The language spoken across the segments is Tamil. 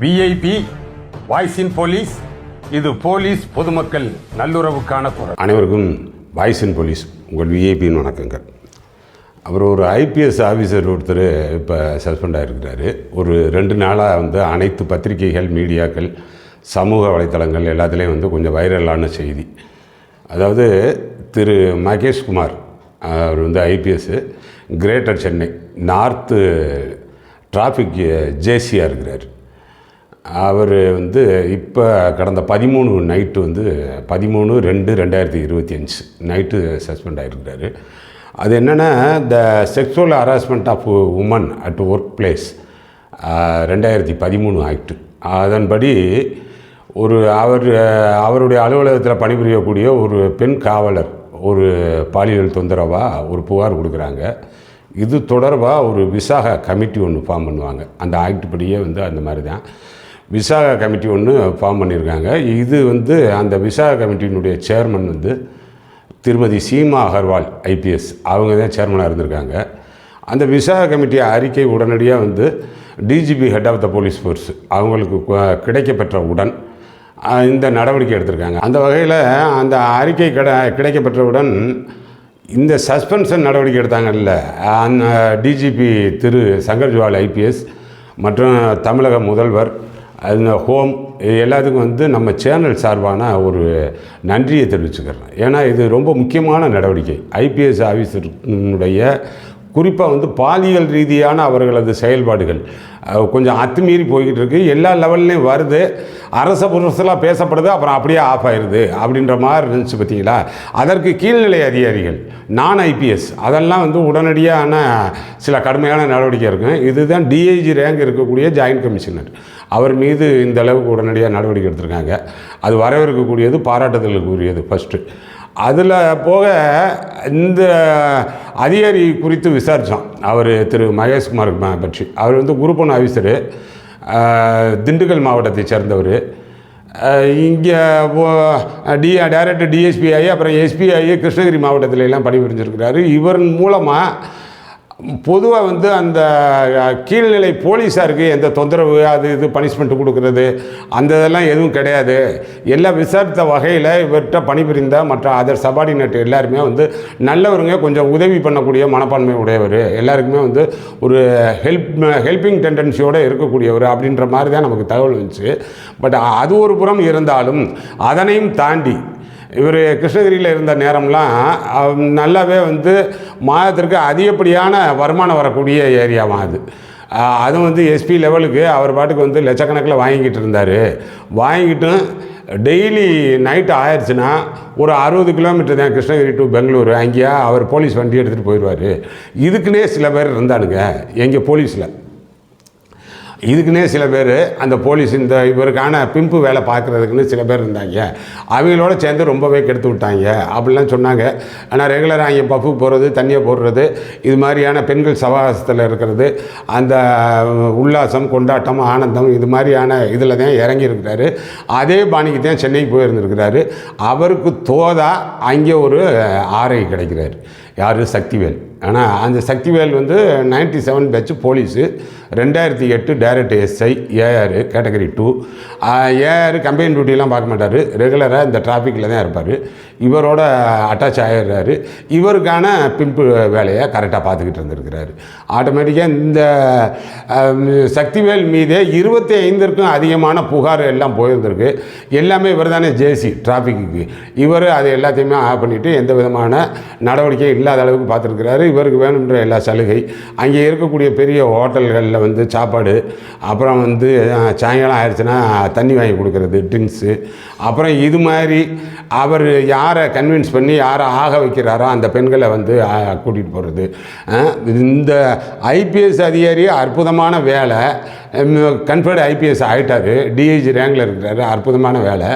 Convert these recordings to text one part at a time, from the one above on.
விஐபி வாய்ஸ் இன் போலீஸ். இது போலீஸ் பொதுமக்கள் நல்லுறவுக்கான குரல். அனைவருக்கும் வாய்ஸ் இன் போலீஸ் உங்கள் விஐபின்னு வணக்கங்கள். அப்புறம் ஒரு ஐபிஎஸ் ஆஃபீஸர் ஒருத்தர் இப்போ சஸ்பெண்ட் ஆகிருக்கிறாரு. ஒரு 2 நாளாக அனைத்து பத்திரிகைகள், மீடியாக்கள், சமூக வலைத்தளங்கள் எல்லாத்துலேயும் கொஞ்சம் வைரலான செய்தி. அதாவது திரு மகேஷ்குமார் அவர் IPS, greater Chennai north traffic ஜேசியாக இருக்கிறார். அவர் இப்போ கடந்த 13 நைட்டு 13/2/2025 நைட்டு சஸ்பெண்ட் ஆகிருக்கிறாரு. அது என்னென்னா, the sexual harassment of women at workplace 2013 act. அதன்படி அவருடைய அலுவலகத்தில் பணிபுரியக்கூடிய ஒரு பெண் காவலர் ஒரு பாலியல் தொந்தரவாக ஒரு புகார் கொடுக்குறாங்க. இது தொடர்பாக ஒரு விசாகா கமிட்டி ஒன்று ஃபார்ம் பண்ணுவாங்க. அந்த ஆக்ட் படியே அந்த மாதிரி தான் விசாகா கமிட்டி ஒன்று ஃபார்ம் பண்ணியிருக்காங்க. இது அந்த விசாகா கமிட்டியினுடைய சேர்மன் திருமதி சீமா அகர்வால் ஐபிஎஸ், அவங்க தான் சேர்மனாக இருந்திருக்காங்க. அந்த விசாகா கமிட்டி அறிக்கை உடனடியாக DGP head of the police force அவங்களுக்கு கிடைக்கப்பெற்றவுடன் இந்த நடவடிக்கை எடுத்திருக்காங்க. அந்த வகையில் அந்த அறிக்கை கிடைக்கப்பெற்றவுடன் இந்த சஸ்பென்ஷன் நடவடிக்கை எடுத்தாங்கல்ல, அந்த டிஜிபி திரு சங்கர் ஜுவால் ஐபிஎஸ் மற்றும் தமிழக முதல்வர், அந்த ஹோம், எல்லாத்துக்கும் நம்ம சேனல் சார்பான ஒரு நன்றியை தெரிவிச்சுக்கிறேன். ஏன்னா இது ரொம்ப முக்கியமான நடவடிக்கை. ஐபிஎஸ் ஆஃபீஸருடைய குறிப்பாக பாலியல் ரீதியான அவர்களது செயல்பாடுகள் கொஞ்சம் அத்துமீறி போய்கிட்டு இருக்குது. எல்லா லெவல்லையும் வருது, அரச புரசலாக பேசப்படுது, அப்புறம் அப்படியே ஆஃப் ஆயிடுது அப்படின்ற மாதிரி இருந்துச்சு பார்த்தீங்களா. அதற்கு கீழ்நிலை அதிகாரிகள், நான் ஐபிஎஸ், அதெல்லாம் உடனடியான சில கடுமையான நடவடிக்கை இருக்கும். இதுதான் டிஐஜி ரேங்க் இருக்கக்கூடிய ஜாயின்ட் கமிஷனர், அவர் மீது இந்த அளவுக்கு உடனடியாக நடவடிக்கை எடுத்திருக்காங்க. அது வரவேற்கக்கூடியது, பாராட்டுதலுக்குரியது ஃபஸ்ட்டு. அதில் போக இந்த அதிகாரி குறித்து விசாரித்தோம். அவர் திரு மகேஷ்குமார் பற்றி. அவர் குரூப் 1 ஆஃபீஸரு, திண்டுக்கல் மாவட்டத்தை சேர்ந்தவர். இங்கே டைரக்டர் டிஎஸ்பி ஆகி அப்புறம் எஸ்பி ஆகி கிருஷ்ணகிரி மாவட்டத்தில் எல்லாம் பணிபுரிஞ்சிருக்கிறாரு. இவர் மூலமாக பொதுவாக அந்த கீழ்நிலை போலீஸாருக்கு எந்த தொந்தரவு, அது இது பனிஷ்மெண்ட்டு கொடுக்குறது அந்த இதெல்லாம் எதுவும் கிடையாது. எல்லாம் விசாரித்த வகையில் இவர்கிட்ட பணிபுரிந்த மற்ற அதர் சபார்டினேட் எல்லாருமே நல்லவருங்க, கொஞ்சம் உதவி பண்ணக்கூடிய மனப்பான்மை உடையவர், எல்லாருக்குமே ஒரு ஹெல்பிங் டெண்டன்சியோடு இருக்கக்கூடியவர் அப்படின்ற மாதிரி தான் நமக்கு தகவல் இருந்துச்சு. பட் அது ஒரு புறம் இருந்தாலும் அதனையும் தாண்டி இவர் கிருஷ்ணகிரியில் இருந்த நேரம்லாம் நல்லாவே மாதத்திற்கு அதிகப்படியான வருமானம் வரக்கூடிய ஏரியாவாக அது. அதுவும் எஸ்பி லெவலுக்கு அவர் பாட்டுக்கு லட்சக்கணக்கில் வாங்கிக்கிட்டு இருந்தார். வாங்கிக்கிட்டும் டெய்லி நைட்டு ஆயிடுச்சுன்னா ஒரு 60 கிலோமீட்டர் தான் கிருஷ்ணகிரி டு பெங்களூரு. அங்கேயா அவர் போலீஸ் வண்டி எடுத்துகிட்டு போயிடுவார். இதுக்குன்னே சில பேர் இருந்தானுங்க எங்கள் போலீஸில். இதுக்குன்னே சில பேர் அந்த போலீஸ் இவருக்கான பிம்பு வேலை பார்க்குறதுக்குன்னு சில பேர் இருந்தாங்க. அவங்களோட சேர்ந்து ரொம்பவே கெடுத்து விட்டாங்க அப்படிலாம் சொன்னாங்க. ஆனால் ரெகுலராக அங்கே பஃபு போடுறது, தண்ணியை போடுறது, இது மாதிரியான பெண்கள் சவாசத்தில் இருக்கிறது, அந்த உல்லாசம், கொண்டாட்டம், ஆனந்தம், இது மாதிரியான இதில் தான் இறங்கியிருக்கிறாரு. அதே பாணிக்கு தான் சென்னைக்கு போயிருந்துருக்கிறாரு. அவருக்கு தோதா அங்கே ஒரு ஆர்ஐ கிடைக்கிறார். யார்? சக்திவேல். ஆனால் அந்த Sakthivel 97 batch police, 2008 direct SI, AR category 2. AR company டியூட்டிலாம் பார்க்க மாட்டார், ரெகுலராக இந்த டிராஃபிக்கில் தான் இருப்பார். இவரோட அட்டாச் ஆகிடுறாரு. இவருக்கான பிம்பு வேலையை கரெக்டாக பார்த்துக்கிட்டு இருந்திருக்கிறாரு. ஆட்டோமேட்டிக்காக இந்த சக்திவேல் மீதே 25க்கும் அதிகமான புகார் எல்லாம் போயிருந்திருக்கு. எல்லாமே இவர் தானே ஜேசி டிராஃபிக்கு. இவர் அது எல்லாத்தையுமே ஆஃப் பண்ணிவிட்டு எந்த விதமான நடவடிக்கை இல்லாத அளவுக்கு பார்த்துருக்கிறாரு. இவருக்கு வேணுன்ற எல்லா சலுகை, அங்கே இருக்கக்கூடிய பெரிய ஹோட்டல்களில் சாப்பாடு, அப்புறம் சாயங்காலம் ஆயிடுச்சுன்னா தண்ணி வாங்கி கொடுக்கறது, ட்ரிங்க்ஸு, அப்புறம் இது மாதிரி அவர் யாரை கன்வின்ஸ் பண்ணி யாரை ஆக வைக்கிறாரோ அந்த பெண்களை கூட்டிகிட்டு போகிறது. இந்த ஐபிஎஸ் அதிகாரி அற்புதமான வேலை. கன்ஃபர்டு ஐபிஎஸ் ஆகிட்டார், டிஐஜி ரேங்கில் இருக்கிறாரு. அற்புதமான வேலை.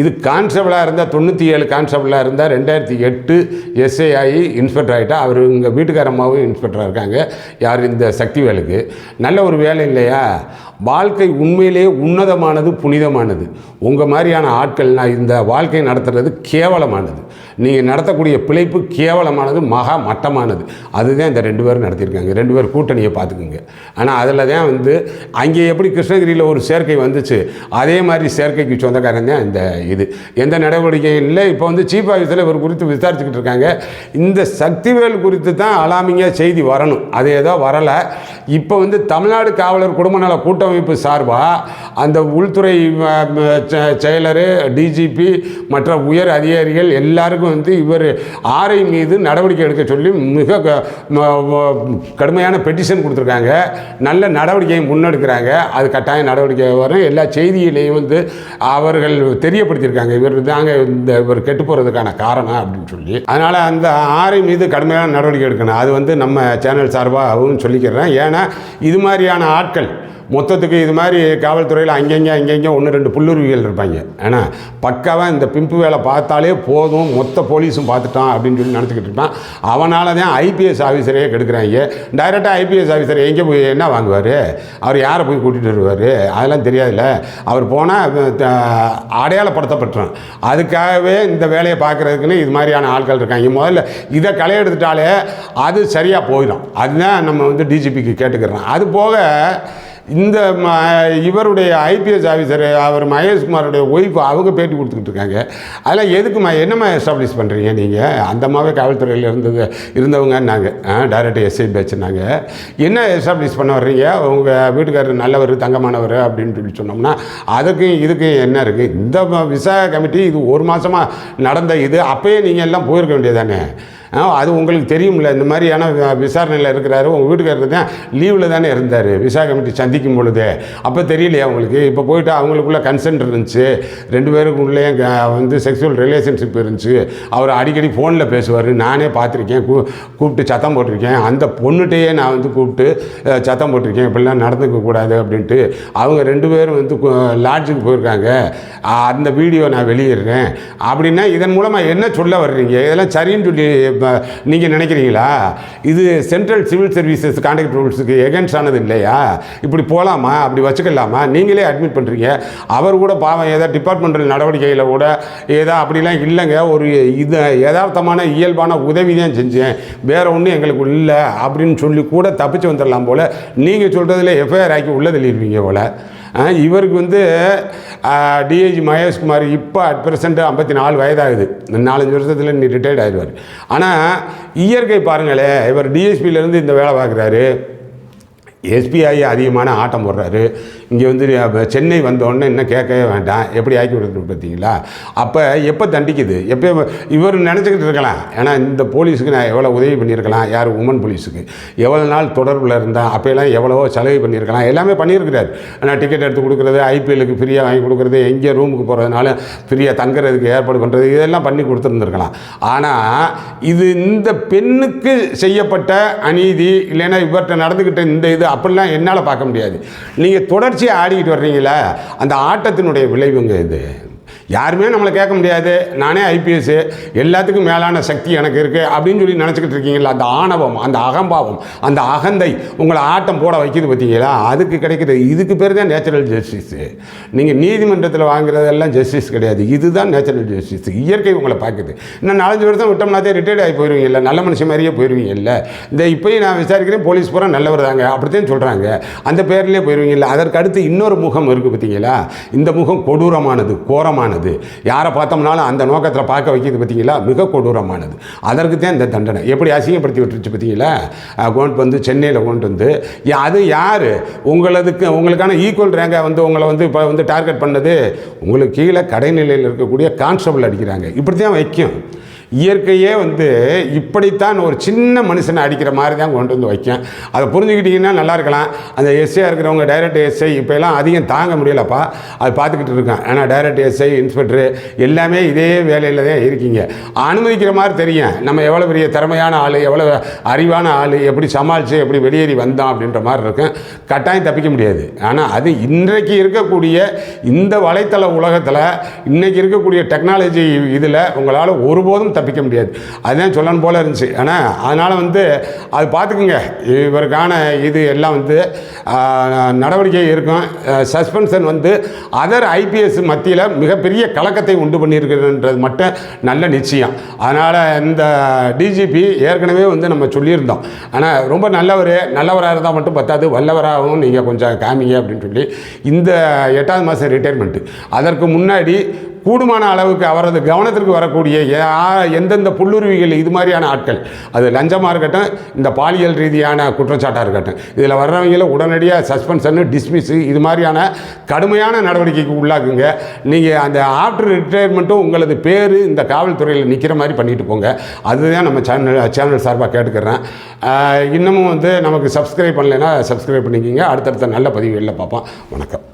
இது கான்ஸ்டபிளாக இருந்தால் 97 கான்ஸ்டபிளாக இருந்தால் 2008 எஸ்ஐ ஆகி இன்ஸ்பெக்டர் ஆகிட்டா. அவர் இங்கே வீட்டுக்காரம்மாவும் இன்ஸ்பெக்டராக இருக்காங்க. யார்? இந்த சக்திவேலுக்கு. நல்ல ஒரு வேலை இல்லையா? வாழ்க்கை உண்மையிலேயே உன்னதமானது, புனிதமானது. உங்கள் மாதிரியான ஆட்கள்னால் இந்த வாழ்க்கை நடத்துறது கேவலமானது. நீங்கள் நடத்தக்கூடிய பிழைப்பு கேவலமானது, மகா மட்டமானது. அதுதான் இந்த 2 பேரும் நடத்தியிருக்காங்க. 2 பேர் கூட்டணியை பார்த்துக்குங்க. ஆனால் அதில் தான் வந்து அங்கே எப்படி கிருஷ்ணகிரியில் ஒரு சேர்க்கை வந்துச்சு, அதே மாதிரி சேர்க்கைக்கு சொந்தக்காரன் தான் இந்த இது. எந்த நடவடிக்கையும் இல்லை. இப்போ வந்து சீஃப் ஆஃபீஸில் இவர் குறித்து விசாரிச்சுக்கிட்டு இருக்காங்க. இந்த சக்திவேல் குறித்து தான் அலாமிங்க செய்தி வரணும், அது ஏதோ வரலை. இப்போ வந்து தமிழ்நாடு காவலர் குடும்ப நல கூட்டமைப்பு சார்பாக அந்த உள்துறை செயலர், டிஜிபி, மற்ற உயர் அதிகாரிகள் எல்லாருக்கும் வந்து இவர் ஆரை மீது நடவடிக்கை எடுக்க சொல்லி மிக கடுமையான பெட்டிஷன் கொடுத்துருக்காங்க. நல்ல நடவடிக்கையை முன்னெடுக்கிறாங்க. அது கட்டாய நடவடிக்கை வரும். எல்லா செய்தியிலையும் வந்து அவர்கள் தெரியப்படுத்தியிருக்காங்க, இவர் கெட்டு போகிறதுக்கான காரணம் அப்படின்னு சொல்லி. அதனால் அந்த ஆரை மீது கடுமையான நடவடிக்கை எடுக்கணும். அது வந்து நம்ம சேனல் சார்பாகவும் சொல்லிக்கிறேன். ஏன்னா இது மாதிரியான ஆட்கள் மொத்தத்துக்கு இது மாதிரி காவல்துறையில் அங்கங்கே 1 2 புல்லுருவிகள் இருப்பாங்க. ஏன்னா பக்காவாக இந்த பிம்பு வேலை பார்த்தாலே போதும், மொத்த போலீஸும் பார்த்துட்டான் அப்படின்னு சொல்லி நினச்சிக்கிட்டு இருப்பான். அவனால தான் ஐபிஎஸ் ஆஃபீஸரையே கெடுக்கிறாங்க. டைரெக்டாக ஐபிஎஸ் ஆஃபீஸர் எங்கே போய் என்ன வாங்குவார், அவர் யாரை போய் கூட்டிகிட்டு வருவார், அதெல்லாம் தெரியாதுல்ல. அவர் போனால் அடையாளப்படுத்தப்பட்டுரும். அதுக்காகவே இந்த வேலையை பார்க்குறதுக்குன்னு இது மாதிரியான ஆட்கள் இருக்காங்க. முதல்ல இதை களை எடுத்துட்டாலே அது சரியாக போயிடும். அதுதான் நம்ம வந்து டிஜிபிக்கு கேட்டுக்கிறோம். அது போக இந்த இவருடைய ஐபிஎஸ் ஆஃபீஸர் அவர் மகேஷ்குமாரோடைய ஒய்ஃப் அவங்க பேட்டி கொடுத்துக்கிட்டு இருக்காங்க. அதெல்லாம் எதுக்குமா என்னம்மா எஸ்டாப்ளிஷ் பண்ணுறீங்க நீங்கள்? அந்தமாவே காவல்துறையில் இருந்தவங்கன்னாங்க. Direct SI பேச்சுனாங்க. என்ன எஸ்டாப்ளிஷ் பண்ண வர்றீங்க? உங்கள் வீட்டுக்காரர் நல்லவர், தங்கமானவர் அப்படின்னு சொல்லி சொன்னோம்னா அதுக்கும் இதுக்கும் என்ன இருக்குது? இந்த விசாக கமிட்டி இது 1 மாதமாக நடந்த இது. அப்போயே நீங்கள் எல்லாம் போயிருக்க வேண்டியதானே? அது உங்களுக்கு தெரியும்ல. இந்த மாதிரியான விசாரணையில் இருக்கிறாரு. உங்கள் வீட்டுக்காரர் தான் லீவில் தானே இருந்தார் விசா கமிட்டி சந்திக்கும் பொழுது. அப்போ தெரியலையா உங்களுக்கு? இப்போ போயிட்டு அவங்களுக்குள்ள கன்சென்ட் இருந்துச்சு, 2 பேருக்குள்ளே வந்து செக்ஸுவல் ரிலேஷன்ஷிப் இருந்துச்சு. அவர் அடிக்கடி ஃபோனில் பேசுவார், நானே பார்த்துருக்கேன், கூப்பிட்டு சத்தம் போட்டிருக்கேன். அந்த பொண்ணுகிட்டையே நான் வந்து கூப்பிட்டு சத்தம் போட்டிருக்கேன், இப்படிலாம் நடந்துக்க கூடாது அப்படின்ட்டு. அவங்க 2 பேரும் வந்து லாட்ஜுக்கு போயிருக்காங்க, அந்த வீடியோ நான் வெளியிடுறேன் அப்படின்னா இதன் மூலமாக என்ன சொல்ல வர்றீங்க? இதெல்லாம் சரின்னு சொல்லி நீங்கள் நினைக்கிறீங்களா? இது சென்ட்ரல் சிவில் சர்வீசஸ் கான்ட்ராக்ட் ரூல்ஸுக்கு எகென்ஸ்ட் ஆனது இல்லையா? இப்படி போகலாமா? அப்படி வச்சுக்கலாமா? நீங்களே அட்மிட் பண்ணுறீங்க. அவர் கூட பாவம் ஏதோ டிபார்ட்மெண்டல் நடவடிக்கையில் கூட ஏதோ அப்படிலாம் இல்லைங்க, ஒரு இது யதார்த்தமான இயல்பான உதவி தான் செஞ்சேன், வேறு ஒன்றும் எங்களுக்கு இல்லை அப்படின்னு சொல்லி கூட தப்பிச்சு வந்துடலாம் போல். நீங்கள் சொல்கிறதுல எஃப்ஐஆர் ஆக்கி உள்ளே தள்ளிடுவீங்க போல். இவருக்கு வந்து டிஐஜி மகேஷ்குமார் இப்போ அட் ப்ரெசென்ட் 54 வயதாகுது. 4-5 வருஷத்தில் நீ ரிட்டையர்ட் ஆகிடுவார். ஆனால் இயற்கை பாருங்களேன், இவர் டிஎஸ்பியிலேருந்து இந்த வேலை பார்க்குறாரு, எஸ்பி ஆகி அதிகமான ஆட்டம் போடுறாரு. இங்கே வந்து சென்னை வந்தோடனே இன்னும் கேட்கவே வேண்டாம், எப்படி ஆக்கி விடுறது பார்த்தீங்களா? அப்போ எப்போ தண்டிக்குது? எப்போ இவர் நினச்சிக்கிட்டு இருக்கலாம், ஏன்னா இந்த போலீஸுக்கு நான் எவ்வளோ உதவி பண்ணியிருக்கலாம், யார் உமன் போலீஸுக்கு எவ்வளோ நாள் தொடர்பில் இருந்தால் அப்போல்லாம் எவ்வளவோ செலவு பண்ணியிருக்கலாம், எல்லாமே பண்ணியிருக்கிறார். ஆனால் டிக்கெட் எடுத்து கொடுக்குறது, ஐபிஎல்லுக்கு ஃப்ரீயாக வாங்கி கொடுக்குறது, எங்கே ரூமுக்கு போகிறதுனால ஃப்ரீயாக தங்குறதுக்கு ஏற்பாடு பண்ணுறது, இதெல்லாம் பண்ணி கொடுத்துருந்துருக்கலாம். ஆனால் இது இந்த பெண்ணுக்கு செய்யப்பட்ட அநீதி, இல்லைன்னா இவர்கிட்ட நடந்துக்கிட்ட இந்த இது அப்படிலாம் என்னால் பார்க்க முடியாது. நீங்கள் தொடர்ச்சியாக ஆடிக்கிட்டு வர்றீங்களா, அந்த ஆட்டத்தினுடைய விளைவுங்க இது. யாருமே நம்மளை கேட்க முடியாது, நானே ஐபிஎஸ், எல்லாத்துக்கும் மேலான சக்தி எனக்கு இருக்குது அப்படின்னு சொல்லி நினச்சிக்கிட்டு இருக்கீங்களா? அந்த ஆணவம், அந்த அகம்பாவம், அந்த அகந்தை உங்களை ஆட்டம் போட வைக்கிது பார்த்தீங்களா? அதுக்கு கிடைக்கிறது இதுக்கு பேர் தான் நேச்சுரல் ஜஸ்டிஸு. நீங்கள் நீதிமன்றத்தில் வாங்குறதெல்லாம் ஜஸ்டிஸ் கிடையாது, இதுதான் நேச்சுரல் ஜஸ்டிஸ். இயற்கை உங்களை பார்க்குது. இன்னும் 4-5 வருஷம் விட்டோம்னாதே ரிட்டையர்ட் ஆகி போயிடுவீங்கல்ல, நல்ல மனுஷன் மாதிரியே போயிடுவீங்கல்ல. இந்த இப்போயும் நான் விசாரிக்கிறேன், போலீஸ் பூரா நல்லவர் தாங்க அப்படித்தான் சொல்கிறாங்க, அந்த பேர்லேயே போயிடுவீங்கல்ல. அதற்கு அடுத்து இன்னொரு முகம் இருக்குது பார்த்தீங்களா? இந்த முகம் கொடூரமானது, கோரமானது. யாரை பார்த்தோம்னாலும் அந்த நோக்கத்தில் பார்க்க வைக்கிறது பார்த்தீங்களா? மிக கொடூரமானது. அதற்கு தான் இந்த தண்டனை. எப்படி அசிங்கப்படுத்தி விட்டுருச்சு பார்த்தீங்களா? கொண்டு வந்து சென்னையில் கொண்டு வந்து அது யார் உங்களுக்கான ஈக்குவல் ரேங்கை வந்து உங்களை வந்து இப்போ வந்து டார்கெட் பண்ணது, உங்களுக்கு கீழே கடைநிலையில் இருக்கக்கூடிய கான்ஸ்டபிள் அடிக்கிறாங்க. இப்படி தான் வைக்கும். இயற்கையே வந்து இப்படித்தான் ஒரு சின்ன மனுஷனை அடிக்கிற மாதிரி தான் கொண்டு வந்து வைக்கும். அதை புரிஞ்சுக்கிட்டிங்கன்னா நல்லா இருக்கலாம். அந்த எஸ்ஐயாக இருக்கிறவங்க டைரக்ட் எஸ்ஐ இப்போலாம் அதிகம் தாங்க முடியலப்பா, அது பார்த்துக்கிட்டு இருக்கேன். ஆனால் டைரக்ட் எஸ்ஐ, இன்ஸ்பெக்டரு எல்லாமே இதே வேலையில் தான் இருக்கீங்க. அனுமதிக்கிற மாதிரி தெரியும் நம்ம எவ்வளோ பெரிய திறமையான ஆள், எவ்வளோ அறிவான ஆள், எப்படி சமாளித்து எப்படி வெளியேறி வந்தோம் அப்படின்ற மாதிரி இருக்கும். கட்டாயம் தப்பிக்க முடியாது. ஆனால் அது இன்றைக்கு இருக்கக்கூடிய இந்த வலைத்தள உலகத்தில், இன்றைக்கி இருக்கக்கூடிய டெக்னாலஜி இதில் உங்களால் ஒருபோதும் தப்பிக்க முடியாது. அதுதான் சொல்லணும் போல இருந்துச்சு. ஆனால் அதனால் அது பார்த்துக்குங்க, இவருக்கான இது எல்லாம் நடவடிக்கை இருக்கும். சஸ்பென்ஷன் அதர் ஐபிஎஸ் மத்தியில் மிகப்பெரிய கலக்கத்தை உண்டு பண்ணியிருக்கிறது மட்டும் நல்ல நிச்சயம். அதனால் இந்த டிஜிபி ஏற்கனவே நம்ம சொல்லியிருந்தோம். ஆனால் ரொம்ப நல்லவராக இருந்தால் மட்டும் பத்தாது, வல்லவராகவும் நீங்கள் கொஞ்சம் காமிங்க அப்படின்னு சொல்லி இந்த 8வது மாதம் ரிட்டையர்மெண்ட்டு. அதற்கு முன்னாடி கூடுமான அளவுக்கு அவரது கவனத்திற்கு வரக்கூடிய எந்தெந்த புல்லுருவிகள் இது மாதிரியான ஆட்கள், அது லஞ்சமாக இருக்கட்டும், இந்த பாலியல் ரீதியான குற்றச்சாட்டாக இருக்கட்டும், இதில் வர்றவங்கள உடனடியாக சஸ்பென்ஷனு, டிஸ்மிஸ்ஸு இது மாதிரியான கடுமையான நடவடிக்கைக்கு உள்ளாக்குங்க. நீங்கள் அந்த ஆஃப்டர் ரிட்டையர்மெண்ட்டும் உங்களது பேர் இந்த காவல்துறையில் நிற்கிற மாதிரி பண்ணிட்டு போங்க. அதுதான் நம்ம சேனல் சார்பாக கேட்டுக்கிறேன். இன்னமும் நமக்கு சப்ஸ்கிரைப் பண்ணலைன்னா சப்ஸ்கிரைப் பண்ணிக்கிங்க. அடுத்தடுத்த நல்ல பதிவுகளில் பார்ப்போம். வணக்கம்.